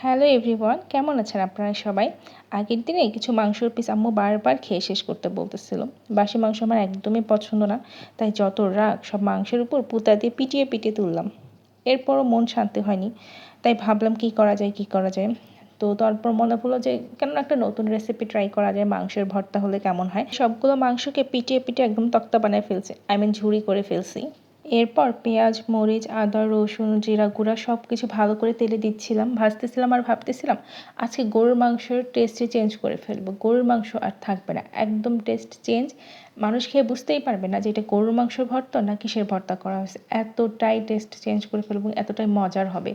Hello everyone, কেমন আছেন আপনারা সবাই? আগের দিনে কিছু মাংসের পিস আম্মু বারবার খেয়ে শেষ করতে বলতেছিল। বাসি মাংস আমার একদমই পছন্দ না, তাই যত রাগ সব মাংসের উপর পুঁতা দিয়ে পিটিয়ে পিটিয়ে তুললাম। এরপরও মন শান্তি হয়নি, তাই ভাবলাম কি করা যায়। তো তারপর মনে পড়লো যে কেন একটা নতুন রেসিপি ট্রাই করা যায়, মাংসের ভর্তা হলে কেমন হয়। সবগুলো মাংসকে পিটিয়ে পিটিয়ে একদম তক্তা বানায় ফেলছি, ঝুরি করে ফেলছি। এরপর পেঁয়াজ, মরিচ, আদা, রসুন, জিরা গুঁড়া সব কিছু ভালো করে তেলে দিচ্ছিলাম, ভাজতেছিলাম আর ভাবতেছিলাম আজকে গরুর মাংসের টেস্টে চেঞ্জ করে ফেলবো। গরুর মাংস আর থাকবে না, একদম টেস্ট চেঞ্জ। মানুষ খেয়ে বুঝতেই পারবে না যে এটা গরুর মাংসের ভর্তা না কিসের ভর্তা করা হয়েছে। এতটাই টেস্ট চেঞ্জ করে ফেলবো, এতটাই মজার হবে।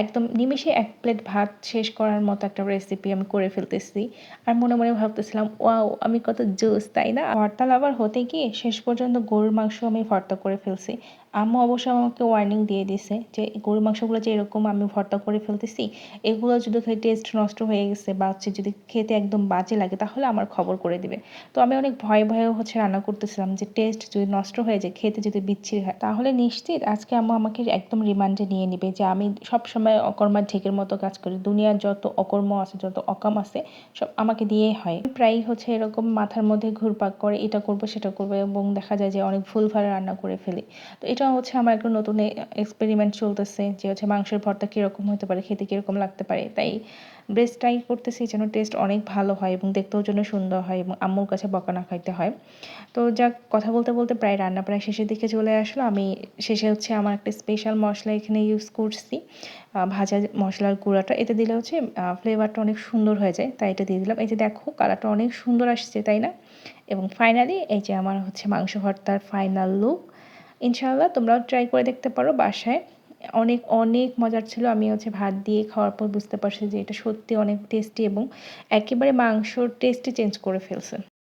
একদম নিমিষে 1 প্লেট ভাত শেষ করার মতো একটা রেসিপি আমি করে ফেলতেছি। আর মনে মনে ভাবতেছিলাম, ওয়াও আমি কত জোস, তাই না? ভর্তা লাভার হতে গিয়ে শেষ পর্যন্ত গরুর মাংস আমি ভর্তা করে ফেলছি। আম্মু অবশ্য আমাকে ওয়ার্নিং দিয়ে দিছে যে গরুর মাংসগুলো যে এরকম আমি ভর্তা করে ফেলতেছি, এগুলো যদি খেয়ে টেস্ট নষ্ট হয়ে গেছে বা যদি খেতে একদম বাজে লাগে তাহলে আমার খবর করে দিবে। তো আমি অনেক ভয়ে ভয়ে রান্না করতেছিলাম যে টেস্ট যদি নষ্ট হয়ে যায়, খেতে যদি বিচ্ছিরি হয়, তাহলে নিশ্চিত আজকে আম্মু আমাকে একদম রিমান্ডে নিয়ে নিবে যে আমি সবসময় অকর্মার ঢেকের মতো কাজ করি। দুনিয়ার যত অকর্ম আছে, যত অকাম আছে, সব আমাকে দিয়েই হয়। প্রায় এরকম মাথার মধ্যে ঘুরপাক করে, এটা করবো সেটা করবো, এবং দেখা যায় যে অনেক ভুলভাল রান্না করে ফেলি। তো এটা আমার একটা নতুন এক্সপেরিমেন্ট চলতেছে যে মাংসের ভর্তা কীরকম হতে পারে, খেতে কীরকম লাগতে পারে। তাই বেস্ট ট্রাই করতেছি যেন টেস্ট অনেক ভালো হয় এবং দেখতেও যেন সুন্দর হয় এবং আম্মুর কাছে বকা না খাইতে হয়। তো যাক, কথা বলতে বলতে প্রায় রান্না প্রায় শেষের দিকে চলে আসলো। আমি শেষে আমার একটা স্পেশাল মশলা এখানে ইউজ করছি, ভাজা মশলার গুঁড়াটা। এতে দিলে ফ্লেভারটা অনেক সুন্দর হয়ে যায়, তাই এটা দিয়ে দিলাম। এই যে দেখো, কালারটা অনেক সুন্দর আসছে, তাই না? এবং ফাইনালি এই যে আমার মাংস ভর্তার ফাইনাল লুক। ইনশাআল্লাহ তোমরাও ট্রাই করে দেখতে পারো বাসায়। অনেক অনেক মজার ছিল। আমি ভাত দিয়ে খাওয়ার পর বুঝতে পারছি যে এটা সত্যি অনেক টেস্টি এবং একেবারে মাংসর টেস্টই চেঞ্জ করে ফেলছে।